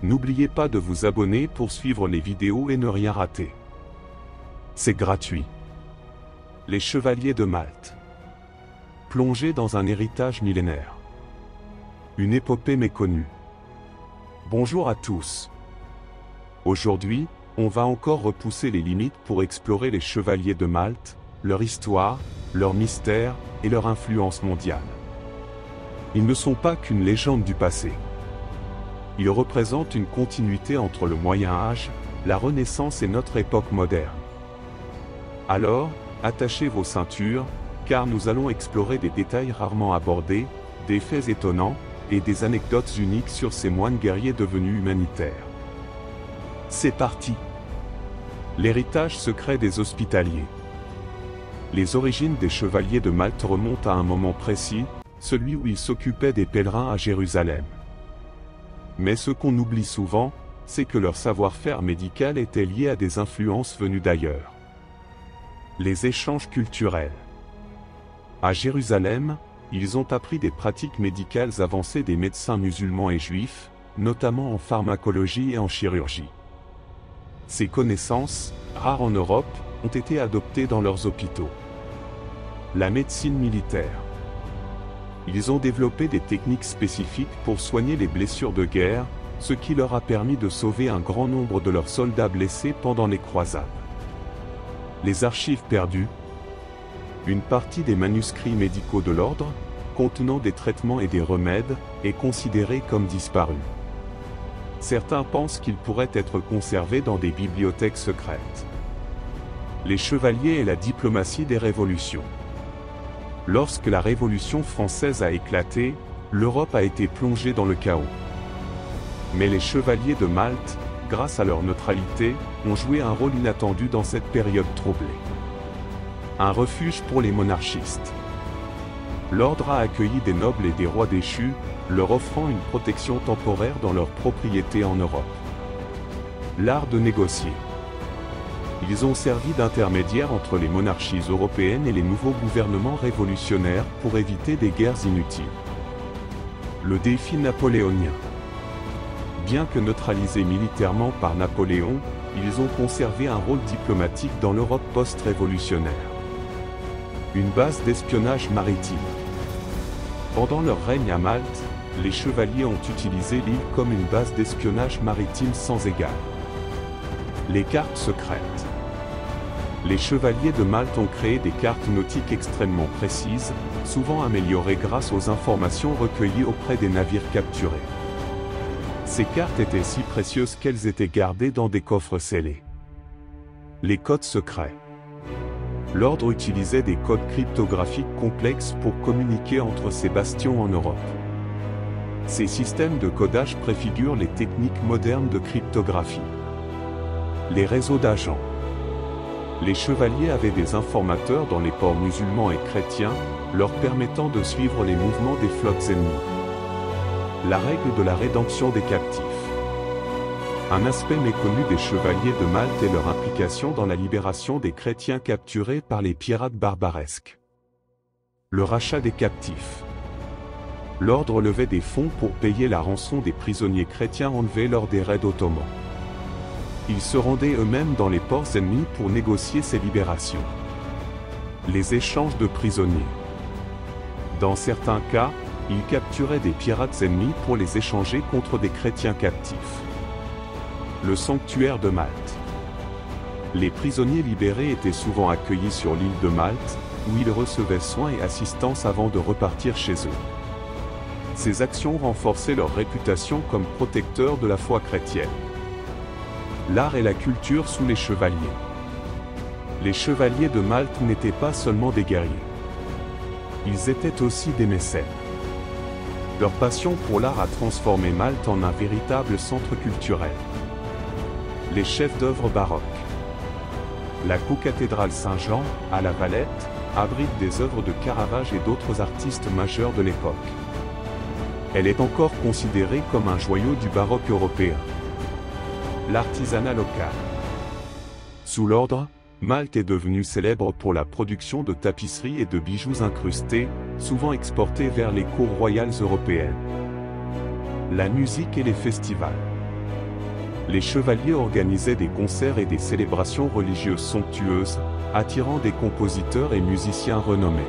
n'oubliez pas de vous abonner pour suivre les vidéos et ne rien rater. C'est gratuit. Les Chevaliers de Malte. Plongés dans un héritage millénaire. Une épopée méconnue. Bonjour à tous. Aujourd'hui, on va encore repousser les limites pour explorer les Chevaliers de Malte, leur histoire, leur mystère et leur influence mondiale. Ils ne sont pas qu'une légende du passé. Ils représentent une continuité entre le Moyen Âge, la Renaissance et notre époque moderne. Alors, attachez vos ceintures, car nous allons explorer des détails rarement abordés, des faits étonnants, et des anecdotes uniques sur ces moines guerriers devenus humanitaires. C'est parti! L'héritage secret des Hospitaliers. Les origines des Chevaliers de Malte remontent à un moment précis, celui où ils s'occupaient des pèlerins à Jérusalem. Mais ce qu'on oublie souvent, c'est que leur savoir-faire médical était lié à des influences venues d'ailleurs. Les échanges culturels. À Jérusalem, ils ont appris des pratiques médicales avancées des médecins musulmans et juifs, notamment en pharmacologie et en chirurgie. Ces connaissances, rares en Europe, ont été adoptées dans leurs hôpitaux. La médecine militaire. Ils ont développé des techniques spécifiques pour soigner les blessures de guerre, ce qui leur a permis de sauver un grand nombre de leurs soldats blessés pendant les croisades. Les archives perdues. Une partie des manuscrits médicaux de l'ordre, contenant des traitements et des remèdes, est considérée comme disparue. Certains pensent qu'ils pourraient être conservés dans des bibliothèques secrètes. Les chevaliers et la diplomatie des révolutions. Lorsque la Révolution française a éclaté, l'Europe a été plongée dans le chaos. Mais les Chevaliers de Malte, grâce à leur neutralité, ont joué un rôle inattendu dans cette période troublée. Un refuge pour les monarchistes. L'ordre a accueilli des nobles et des rois déchus, leur offrant une protection temporaire dans leurs propriétés en Europe. L'art de négocier. Ils ont servi d'intermédiaires entre les monarchies européennes et les nouveaux gouvernements révolutionnaires pour éviter des guerres inutiles. Le défi napoléonien. Bien que neutralisés militairement par Napoléon, ils ont conservé un rôle diplomatique dans l'Europe post-révolutionnaire. Une base d'espionnage maritime. Pendant leur règne à Malte, les chevaliers ont utilisé l'île comme une base d'espionnage maritime sans égale. Les cartes secrètes. Les chevaliers de Malte ont créé des cartes nautiques extrêmement précises, souvent améliorées grâce aux informations recueillies auprès des navires capturés. Ces cartes étaient si précieuses qu'elles étaient gardées dans des coffres scellés. Les codes secrets. L'ordre utilisait des codes cryptographiques complexes pour communiquer entre ses bastions en Europe. Ces systèmes de codage préfigurent les techniques modernes de cryptographie. Les réseaux d'agents. Les chevaliers avaient des informateurs dans les ports musulmans et chrétiens, leur permettant de suivre les mouvements des flottes ennemies. La règle de la rédemption des captifs. Un aspect méconnu des chevaliers de Malte est leur implication dans la libération des chrétiens capturés par les pirates barbaresques. Le rachat des captifs. L'ordre levait des fonds pour payer la rançon des prisonniers chrétiens enlevés lors des raids ottomans. Ils se rendaient eux-mêmes dans les ports ennemis pour négocier ces libérations. Les échanges de prisonniers. Dans certains cas, ils capturaient des pirates ennemis pour les échanger contre des chrétiens captifs. Le sanctuaire de Malte. Les prisonniers libérés étaient souvent accueillis sur l'île de Malte, où ils recevaient soins et assistance avant de repartir chez eux. Ces actions renforçaient leur réputation comme protecteurs de la foi chrétienne. L'art et la culture sous les chevaliers. Les chevaliers de Malte n'étaient pas seulement des guerriers. Ils étaient aussi des mécènes. Leur passion pour l'art a transformé Malte en un véritable centre culturel. Les chefs d'œuvre baroques. La co-cathédrale Saint-Jean, à La Valette, abrite des œuvres de Caravage et d'autres artistes majeurs de l'époque. Elle est encore considérée comme un joyau du baroque européen. L'artisanat local. Sous l'ordre, Malte est devenue célèbre pour la production de tapisseries et de bijoux incrustés, souvent exportés vers les cours royales européennes. La musique et les festivals. Les chevaliers organisaient des concerts et des célébrations religieuses somptueuses, attirant des compositeurs et musiciens renommés.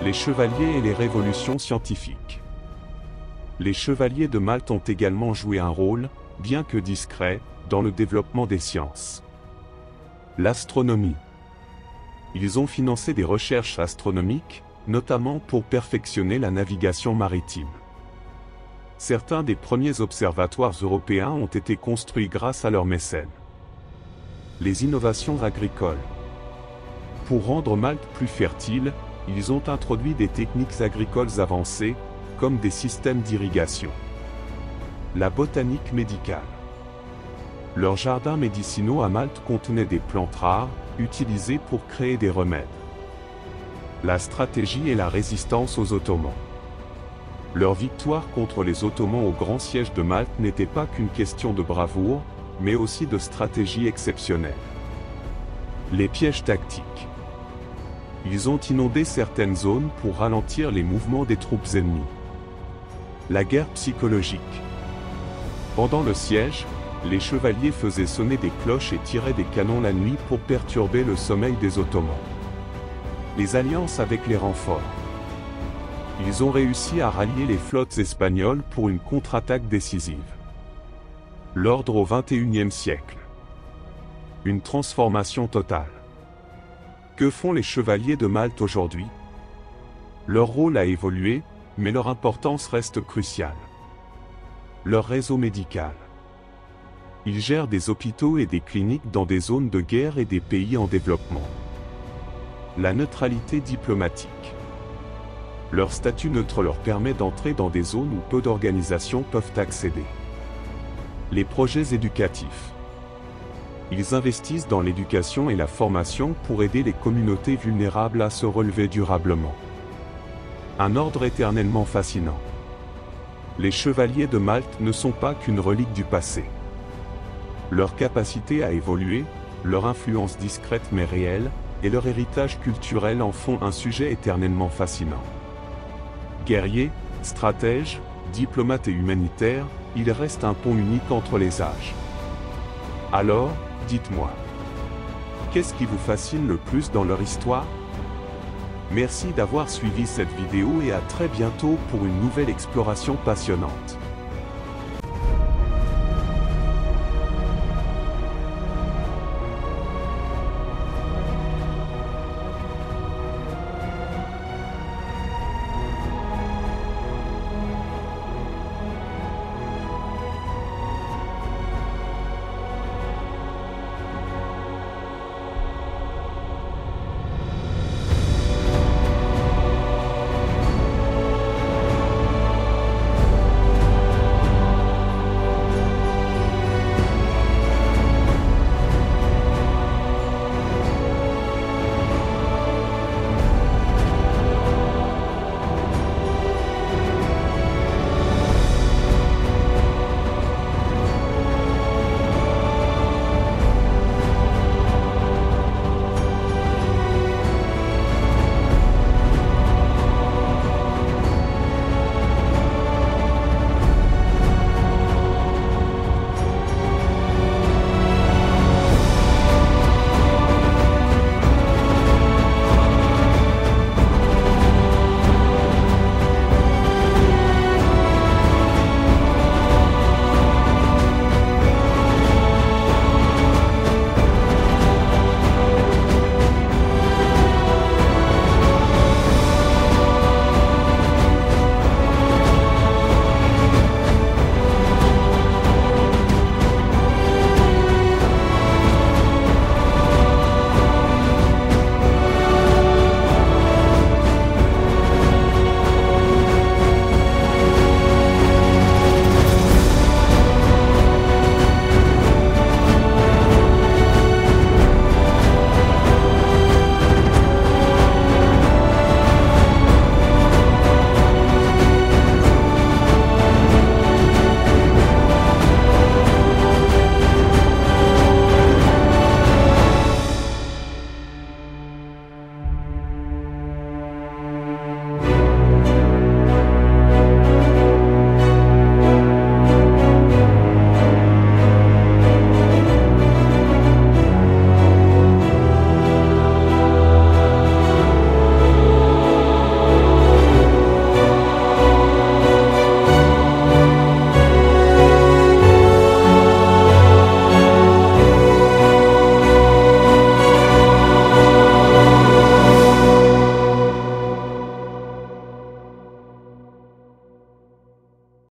Les chevaliers et les révolutions scientifiques. Les chevaliers de Malte ont également joué un rôle, bien que discret, dans le développement des sciences. L'astronomie. Ils ont financé des recherches astronomiques, notamment pour perfectionner la navigation maritime. Certains des premiers observatoires européens ont été construits grâce à leurs mécènes. Les innovations agricoles. Pour rendre Malte plus fertile, ils ont introduit des techniques agricoles avancées, comme des systèmes d'irrigation. La botanique médicale. Leurs jardins médicinaux à Malte contenaient des plantes rares, utilisées pour créer des remèdes. La stratégie et la résistance aux Ottomans. Leur victoire contre les Ottomans au Grand Siège de Malte n'était pas qu'une question de bravoure, mais aussi de stratégie exceptionnelle. Les pièges tactiques. Ils ont inondé certaines zones pour ralentir les mouvements des troupes ennemies. La guerre psychologique. Pendant le siège, les chevaliers faisaient sonner des cloches et tiraient des canons la nuit pour perturber le sommeil des Ottomans. Les alliances avec les renforts. Ils ont réussi à rallier les flottes espagnoles pour une contre-attaque décisive. L'ordre au XXIe siècle. Une transformation totale. Que font les chevaliers de Malte aujourd'hui? Leur rôle a évolué, mais leur importance reste cruciale. Leur réseau médical. Ils gèrent des hôpitaux et des cliniques dans des zones de guerre et des pays en développement. La neutralité diplomatique. Leur statut neutre leur permet d'entrer dans des zones où peu d'organisations peuvent accéder. Les projets éducatifs. Ils investissent dans l'éducation et la formation pour aider les communautés vulnérables à se relever durablement. Un ordre éternellement fascinant. Les chevaliers de Malte ne sont pas qu'une relique du passé. Leur capacité à évoluer, leur influence discrète mais réelle, et leur héritage culturel en font un sujet éternellement fascinant. Guerriers, stratèges, diplomates et humanitaires, ils restent un pont unique entre les âges. Alors, dites-moi, qu'est-ce qui vous fascine le plus dans leur histoire? Merci d'avoir suivi cette vidéo et à très bientôt pour une nouvelle exploration passionnante.